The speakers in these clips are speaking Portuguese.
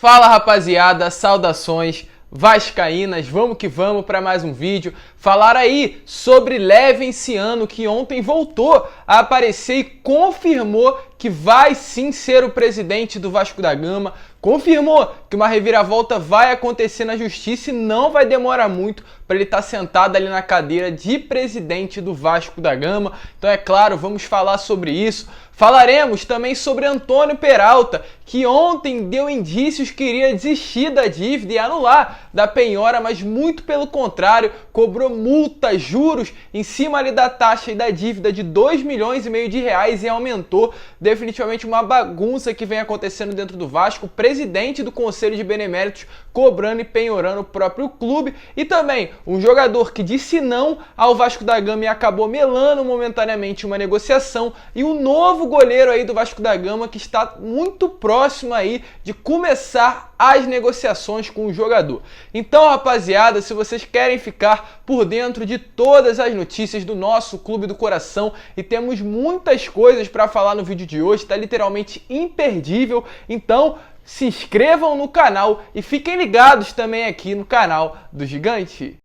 Fala rapaziada, saudações vascaínas, vamos que vamos para mais um vídeo. Falar aí sobre Levenciano, que ontem voltou a aparecer e confirmou que vai sim ser o presidente do Vasco da Gama. Confirmou que uma reviravolta vai acontecer na justiça e não vai demorar muito para ele estar sentado ali na cadeira de presidente do Vasco da Gama. Então é claro, vamos falar sobre isso. Falaremos também sobre Antônio Peralta, que ontem deu indícios que iria desistir da dívida e anular da penhora, mas muito pelo contrário, cobrou multas, juros em cima ali da taxa e da dívida de 2,5 milhões de reais e aumentou. Definitivamente uma bagunça que vem acontecendo dentro do Vasco. O presidente do Conselho de Beneméritos cobrando e penhorando o próprio clube, e também um jogador que disse não ao Vasco da Gama e acabou melando momentaneamente uma negociação, e um novo goleiro aí do Vasco da Gama que está muito próximo aí de começar as negociações com o jogador. Então, rapaziada, se vocês querem ficar por dentro de todas as notícias do nosso clube do coração, e temos muitas coisas para falar no vídeo de hoje, está literalmente imperdível, então se inscrevam no canal e fiquem ligados também aqui no canal do Gigante.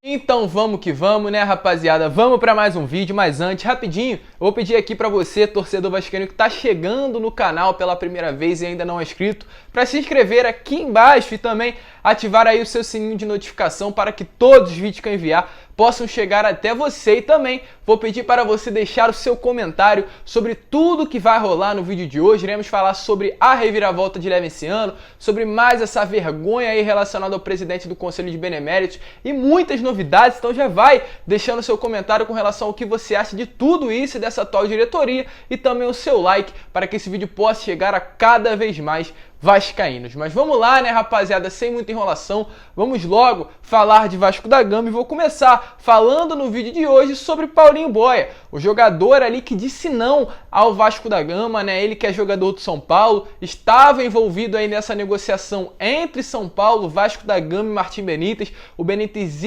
Então vamos que vamos, né, rapaziada? Vamos para mais um vídeo, mas antes, rapidinho, eu vou pedir aqui para você, torcedor vascaíno que tá chegando no canal pela primeira vez e ainda não é inscrito, para se inscrever aqui embaixo e também ativar aí o seu sininho de notificação para que todos os vídeos que eu enviar possam chegar até você. E também vou pedir para você deixar o seu comentário sobre tudo que vai rolar no vídeo de hoje. Iremos falar sobre a reviravolta de Levenciano, sobre mais essa vergonha aí relacionada ao presidente do Conselho de Beneméritos e muitas novidades. Então já vai deixando o seu comentário com relação ao que você acha de tudo isso e dessa atual diretoria, e também o seu like para que esse vídeo possa chegar a cada vez mais vascaínos. Mas vamos lá, né, rapaziada, sem muita enrolação, vamos logo falar de Vasco da Gama, e vou começar falando no vídeo de hoje sobre Paulinho Boia, o jogador ali que disse não ao Vasco da Gama, né? Ele que é jogador do São Paulo, estava envolvido aí nessa negociação entre São Paulo, Vasco da Gama e Martim Benítez. O Benítez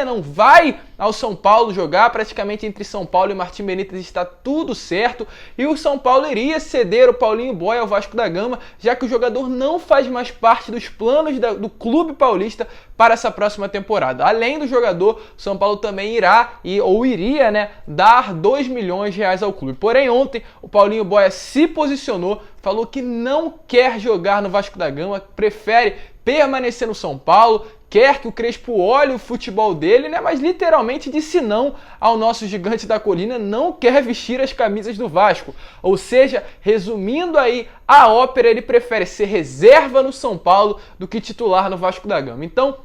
não vai ao São Paulo jogar, praticamente entre São Paulo e Martim Benítez está tudo certo, e o São Paulo iria ceder o Paulinho Boia ao Vasco da Gama, já que o jogador não faz mais parte dos planos do clube paulista para essa próxima temporada. Além do jogador, o São Paulo também iria, né, dar 2 milhões de reais ao clube. Porém, ontem o Paulinho Boia se posicionou, falou que não quer jogar no Vasco da Gama, prefere permanecer no São Paulo, quer que o Crespo olhe o futebol dele, né? Mas literalmente disse não ao nosso gigante da colina, não quer vestir as camisas do Vasco. Ou seja, resumindo aí a ópera, ele prefere ser reserva no São Paulo do que titular no Vasco da Gama. Então,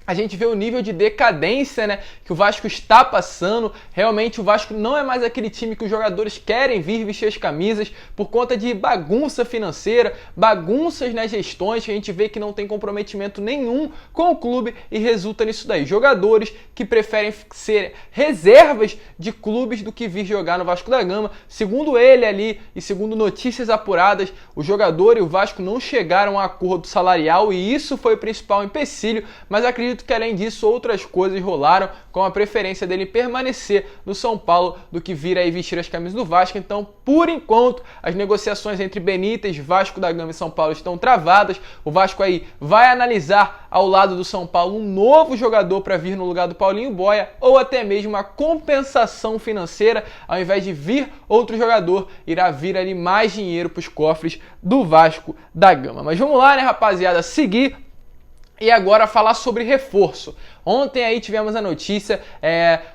a gente vê o nível de decadência, né, que o Vasco está passando. Realmente o Vasco não é mais aquele time que os jogadores querem vir vestir as camisas por conta de bagunça financeira, bagunças nas gestões, que a gente vê que não tem comprometimento nenhum com o clube e resulta nisso daí. Jogadores que preferem ser reservas de clubes do que vir jogar no Vasco da Gama. Segundo ele ali e segundo notícias apuradas, o jogador e o Vasco não chegaram a acordo salarial e isso foi o principal empecilho, mas acredito que além disso outras coisas rolaram, com a preferência dele permanecer no São Paulo do que vir aí vestir as camisas do Vasco. Então, por enquanto, as negociações entre Benítez, Vasco da Gama e São Paulo estão travadas. O Vasco aí vai analisar ao lado do São Paulo um novo jogador para vir no lugar do Paulinho Boia, ou até mesmo uma compensação financeira. Ao invés de vir outro jogador, irá vir ali mais dinheiro para os cofres do Vasco da Gama. Mas vamos lá, né, rapaziada, seguir e agora falar sobre reforço. Ontem aí tivemos a notícia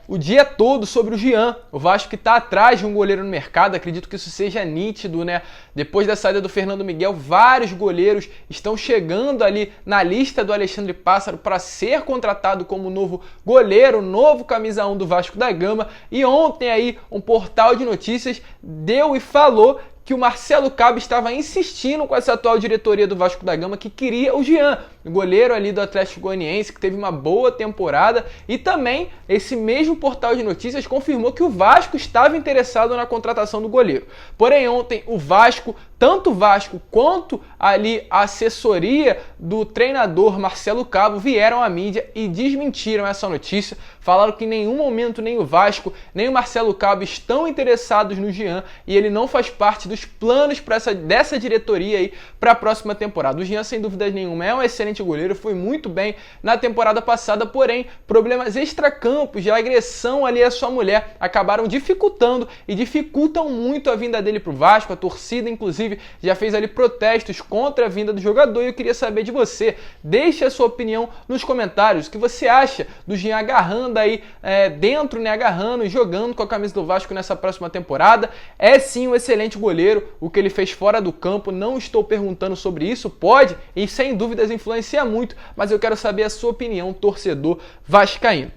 o dia todo sobre o Jean, o Vasco que está atrás de um goleiro no mercado. Acredito que isso seja nítido, né? Depois da saída do Fernando Miguel, vários goleiros estão chegando ali na lista do Alexandre Pássaro para ser contratado como novo goleiro, novo camisa 1 do Vasco da Gama. E ontem aí um portal de notícias deu e falou que o Marcelo Cabo estava insistindo com essa atual diretoria do Vasco da Gama que queria o Jean, o goleiro ali do Atlético Goianiense, que teve uma boa temporada, e também esse mesmo portal de notícias confirmou que o Vasco estava interessado na contratação do goleiro. Porém, ontem o Vasco tanto o Vasco quanto ali a assessoria do treinador Marcelo Cabo vieram à mídia e desmentiram essa notícia. Falaram que em nenhum momento nem o Vasco, nem o Marcelo Cabo estão interessados no Jean e ele não faz parte dos planos dessa diretoria aí para a próxima temporada. O Jean, sem dúvidas nenhuma, é um excelente goleiro, foi muito bem na temporada passada, porém, problemas extracampos de agressão ali à sua mulher acabaram dificultando e dificultam muito a vinda dele para o Vasco. A torcida, inclusive, já fez ali protestos contra a vinda do jogador e eu queria saber de você. Deixe a sua opinião nos comentários. O que você acha do Jean agarrando aí dentro, né, agarrando e jogando com a camisa do Vasco nessa próxima temporada? É sim um excelente goleiro. O que ele fez fora do campo, não estou perguntando sobre isso, pode e sem dúvidas influencia muito, mas eu quero saber a sua opinião, torcedor vascaíno.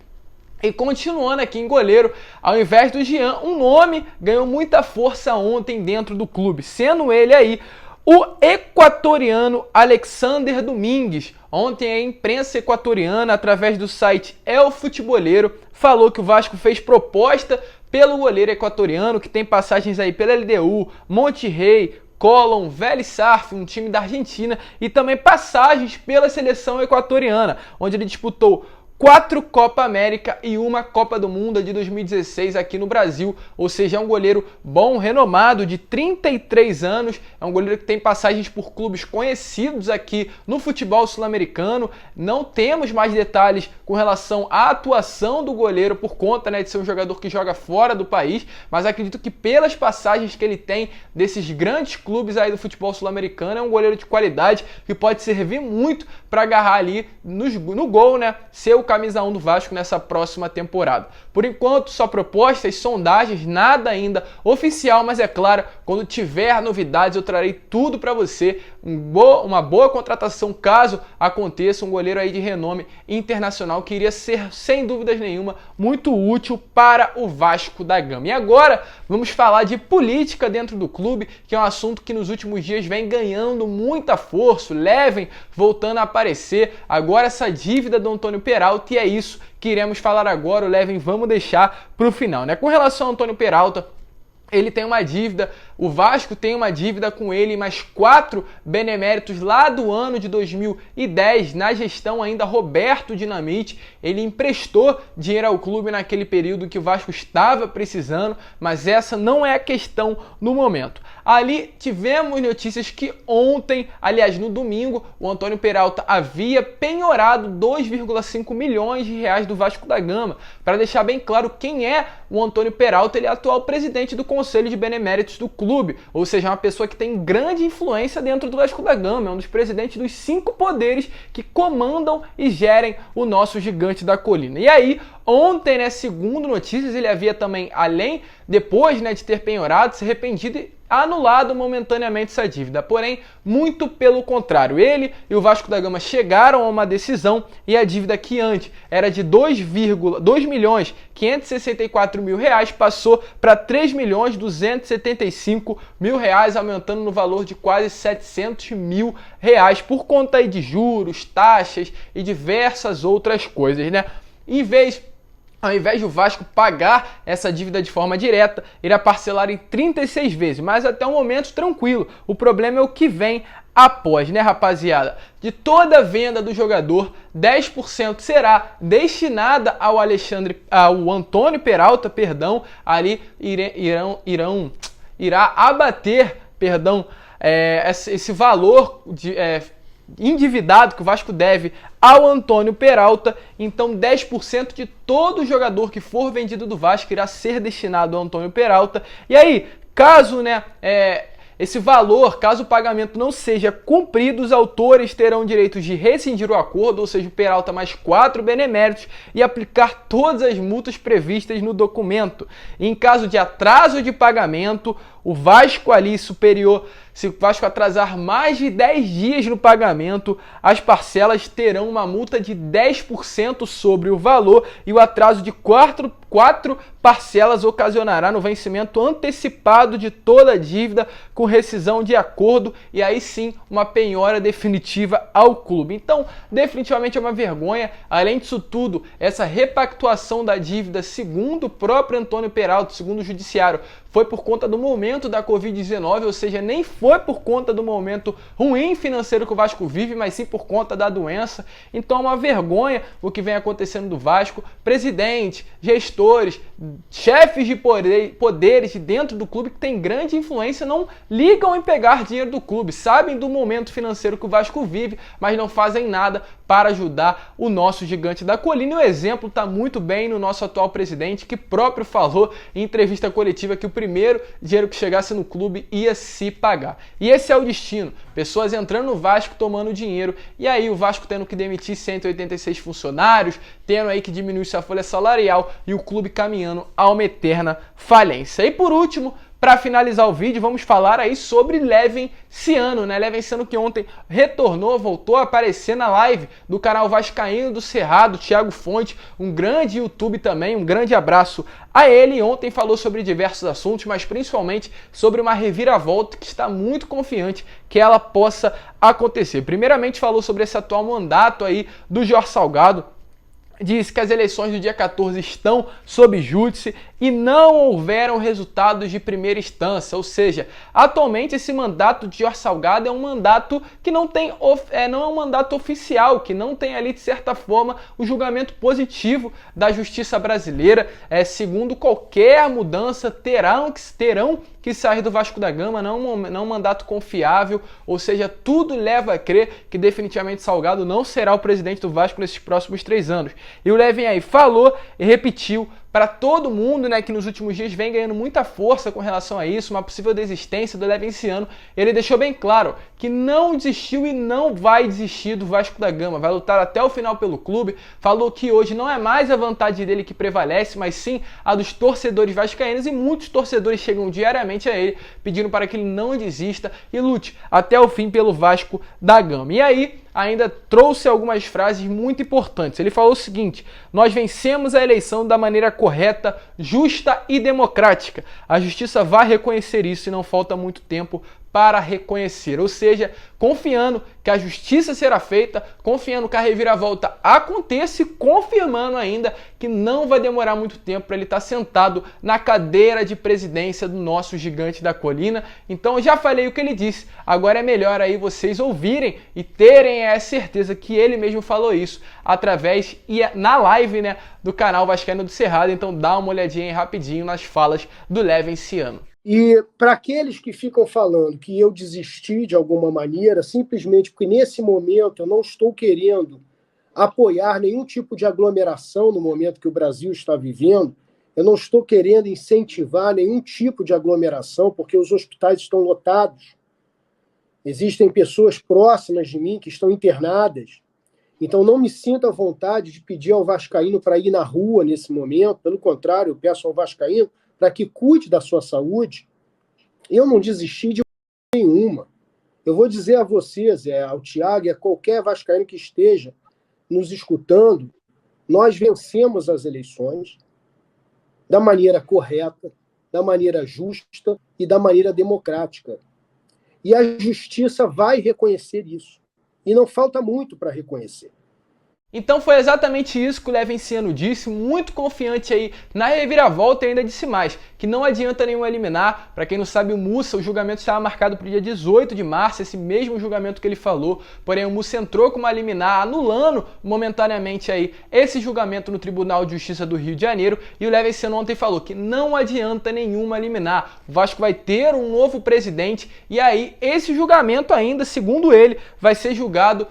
E continuando aqui em goleiro, ao invés do Jean, um nome ganhou muita força ontem dentro do clube, sendo ele aí o equatoriano Alexander Domingues. Ontem a imprensa equatoriana, através do site El Futeboleiro, falou que o Vasco fez proposta pelo goleiro equatoriano, que tem passagens aí pela LDU, Monterrey, Colón, Vélez Sarsfield, um time da Argentina, e também passagens pela seleção equatoriana, onde ele disputou 4 Copa América e uma Copa do Mundo de 2016 aqui no Brasil, ou seja, é um goleiro bom, renomado, de 33 anos, é um goleiro que tem passagens por clubes conhecidos aqui no futebol sul-americano. Não temos mais detalhes com relação à atuação do goleiro por conta, né, de ser um jogador que joga fora do país, mas acredito que pelas passagens que ele tem desses grandes clubes aí do futebol sul-americano, é um goleiro de qualidade que pode servir muito para agarrar ali no gol, né, ser o camisa 1 do Vasco nessa próxima temporada. Por enquanto, só propostas, sondagens, nada ainda oficial, mas é claro, quando tiver novidades eu trarei tudo para você. Uma boa contratação, caso aconteça, um goleiro aí de renome internacional que iria ser, sem dúvidas nenhuma, muito útil para o Vasco da Gama. E agora vamos falar de política dentro do clube, que é um assunto que nos últimos dias vem ganhando muita força, Leven voltando a aparecer, agora essa dívida do Antônio Peralta, e é isso que iremos falar agora. O Leven vamos deixar para o final, né? Com relação ao Antônio Peralta, ele tem uma dívida, o Vasco tem uma dívida com ele, mais 4 beneméritos lá do ano de 2010, na gestão ainda Roberto Dinamite. Ele emprestou dinheiro ao clube naquele período que o Vasco estava precisando, mas essa não é a questão no momento. Ali tivemos notícias que ontem, aliás no domingo, o Antônio Peralta havia penhorado 2,5 milhões de reais do Vasco da Gama. Para deixar bem claro quem é o Antônio Peralta, ele é atual presidente do Conselho de Beneméritos do clube, ou seja, uma pessoa que tem grande influência dentro do Vasco da Gama, é um dos presidentes dos 5 poderes que comandam e gerem o nosso gigante da colina. E aí, ontem, né, segundo notícias, ele havia também, depois, né, de ter penhorado, se arrependido e anulado momentaneamente essa dívida. Porém, muito pelo contrário, ele e o Vasco da Gama chegaram a uma decisão e a dívida que antes era de 2.564.000 reais passou para 3.275.000 reais, aumentando no valor de quase 700 mil reais por conta aí de juros, taxas e diversas outras coisas, né? Ao invés do Vasco pagar essa dívida de forma direta, irá parcelar em 36 vezes, mas até o momento tranquilo. O problema é o que vem após, né, rapaziada? De toda a venda do jogador, 10% será destinada ao Antônio Peralta, ali irá abater, esse valor endividado que o Vasco deve ao Antônio Peralta. Então 10% de todo jogador que for vendido do Vasco irá ser destinado ao Antônio Peralta. E aí, caso, né, esse valor, caso o pagamento não seja cumprido, os autores terão direito de rescindir o acordo, ou seja, o Peralta mais 4 beneméritos, e aplicar todas as multas previstas no documento. Em caso de atraso de pagamento, o Vasco ali superior, se o Vasco atrasar mais de 10 dias no pagamento, as parcelas terão uma multa de 10% sobre o valor, e o atraso de 4 parcelas ocasionará no vencimento antecipado de toda a dívida com rescisão de acordo, e aí sim uma penhora definitiva ao clube. Então, definitivamente é uma vergonha. Além disso tudo, essa repactuação da dívida, segundo o próprio Antônio Peralta, segundo o judiciário, foi por conta do momento da Covid-19, ou seja, nem foi por conta do momento ruim financeiro que o Vasco vive, mas sim por conta da doença. Então é uma vergonha o que vem acontecendo do Vasco. Presidente, gestores, chefes de poderes de dentro do clube que tem grande influência não ligam em pegar dinheiro do clube, sabem do momento financeiro que o Vasco vive, mas não fazem nada para ajudar o nosso gigante da colina. E o exemplo está muito bem no nosso atual presidente, que próprio falou em entrevista coletiva que o primeiro dinheiro que chegasse no clube ia se pagar. E esse é o destino. Pessoas entrando no Vasco tomando dinheiro, e aí o Vasco tendo que demitir 186 funcionários, tendo aí que diminuir sua folha salarial e o clube caminhando a uma eterna falência. E por último, para finalizar o vídeo, vamos falar aí sobre Levenciano, né? Levenciano que ontem retornou, voltou a aparecer na live do canal Vascaíno do Cerrado, Thiago Fonte, um grande YouTube também, um grande abraço a ele. Ontem falou sobre diversos assuntos, mas principalmente sobre uma reviravolta que está muito confiante que ela possa acontecer. Primeiramente falou sobre esse atual mandato aí do Jorge Salgado, diz que as eleições do dia 14 estão sob júdice e não houveram resultados de primeira instância, ou seja, atualmente esse mandato de Jorge Salgado é um mandato que não é um mandato oficial, que não tem ali de certa forma o julgamento positivo da justiça brasileira. Segundo qualquer mudança, terão que sair do Vasco da Gama, não um mandato confiável, ou seja, tudo leva a crer que definitivamente Salgado não será o presidente do Vasco nesses próximos 3 anos. E o Levin aí falou e repetiu para todo mundo, né, que nos últimos dias vem ganhando muita força com relação a isso, uma possível desistência do Levenciano. Ele deixou bem claro que não desistiu e não vai desistir do Vasco da Gama, vai lutar até o final pelo clube. Falou que hoje não é mais a vontade dele que prevalece, mas sim a dos torcedores vascaínos, e muitos torcedores chegam diariamente a ele pedindo para que ele não desista e lute até o fim pelo Vasco da Gama. E aí ainda trouxe algumas frases muito importantes. Ele falou o seguinte: nós vencemos a eleição da maneira correta, justa e democrática. A justiça vai reconhecer isso e não falta muito tempo para reconhecer, ou seja, confiando que a justiça será feita, confiando que a reviravolta aconteça e confirmando ainda que não vai demorar muito tempo para ele estar sentado na cadeira de presidência do nosso gigante da colina. Então eu já falei o que ele disse, agora é melhor aí vocês ouvirem e terem a certeza que ele mesmo falou isso através e na live, né, do canal Vascaíno do Cerrado. Então dá uma olhadinha aí rapidinho nas falas do Levenciano. E para aqueles que ficam falando que eu desisti de alguma maneira, simplesmente porque nesse momento eu não estou querendo apoiar nenhum tipo de aglomeração no momento que o Brasil está vivendo, eu não estou querendo incentivar nenhum tipo de aglomeração, porque os hospitais estão lotados, existem pessoas próximas de mim que estão internadas, então não me sinto à vontade de pedir ao vascaíno para ir na rua nesse momento, pelo contrário, eu peço ao vascaíno para que cuide da sua saúde. Eu não desisti de nenhuma. Eu vou dizer a vocês, ao Thiago e a qualquer vascaíno que esteja nos escutando, nós vencemos as eleições da maneira correta, da maneira justa e da maneira democrática. E a justiça vai reconhecer isso. E não falta muito para reconhecer. Então foi exatamente isso que o Levenciano disse, muito confiante aí na reviravolta, e ainda disse mais, que não adianta nenhum eliminar. Para quem não sabe, o Mussa, o julgamento estava marcado para o dia 18 de março, esse mesmo julgamento que ele falou, porém o Mussa entrou com uma liminar, anulando momentaneamente aí esse julgamento no Tribunal de Justiça do Rio de Janeiro, e o Levenciano ontem falou que não adianta nenhuma liminar, o Vasco vai ter um novo presidente, e aí esse julgamento ainda, segundo ele, vai ser julgado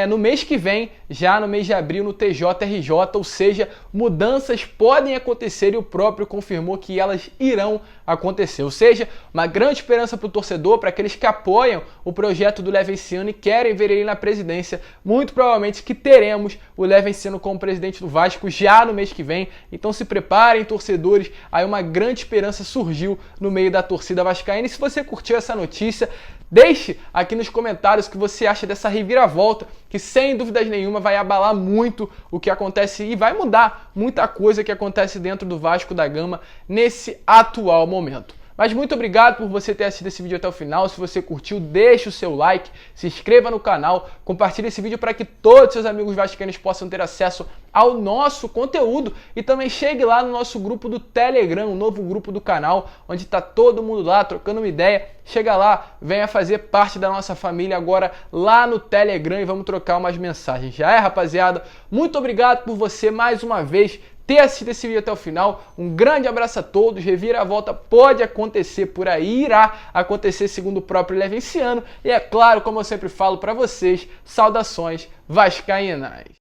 no mês que vem, já no mês de abril, no TJRJ, ou seja, mudanças podem acontecer e o próprio confirmou que elas irão acontecer, ou seja, uma grande esperança para o torcedor, para aqueles que apoiam o projeto do Levenciano e querem ver ele na presidência. Muito provavelmente que teremos o Levenciano como presidente do Vasco já no mês que vem, então se preparem, torcedores, aí uma grande esperança surgiu no meio da torcida vascaína. E se você curtiu essa notícia, deixe aqui nos comentários o que você acha dessa reviravolta, que sem dúvidas nenhuma vai abalar muito o que acontece e vai mudar muita coisa que acontece dentro do Vasco da Gama nesse atual momento. Mas muito obrigado por você ter assistido esse vídeo até o final. Se você curtiu, deixa o seu like, se inscreva no canal, compartilhe esse vídeo para que todos os seus amigos vascaínos possam ter acesso ao nosso conteúdo e também chegue lá no nosso grupo do Telegram, um novo grupo do canal, onde está todo mundo lá trocando uma ideia. Chega lá, venha fazer parte da nossa família agora lá no Telegram e vamos trocar umas mensagens. Já é, rapaziada? Muito obrigado por você mais uma vez ter assistido esse vídeo até o final. Um grande abraço a todos. Reviravolta pode acontecer por aí, irá acontecer segundo o próprio Levenciano. E é claro, como eu sempre falo para vocês, saudações vascaínas.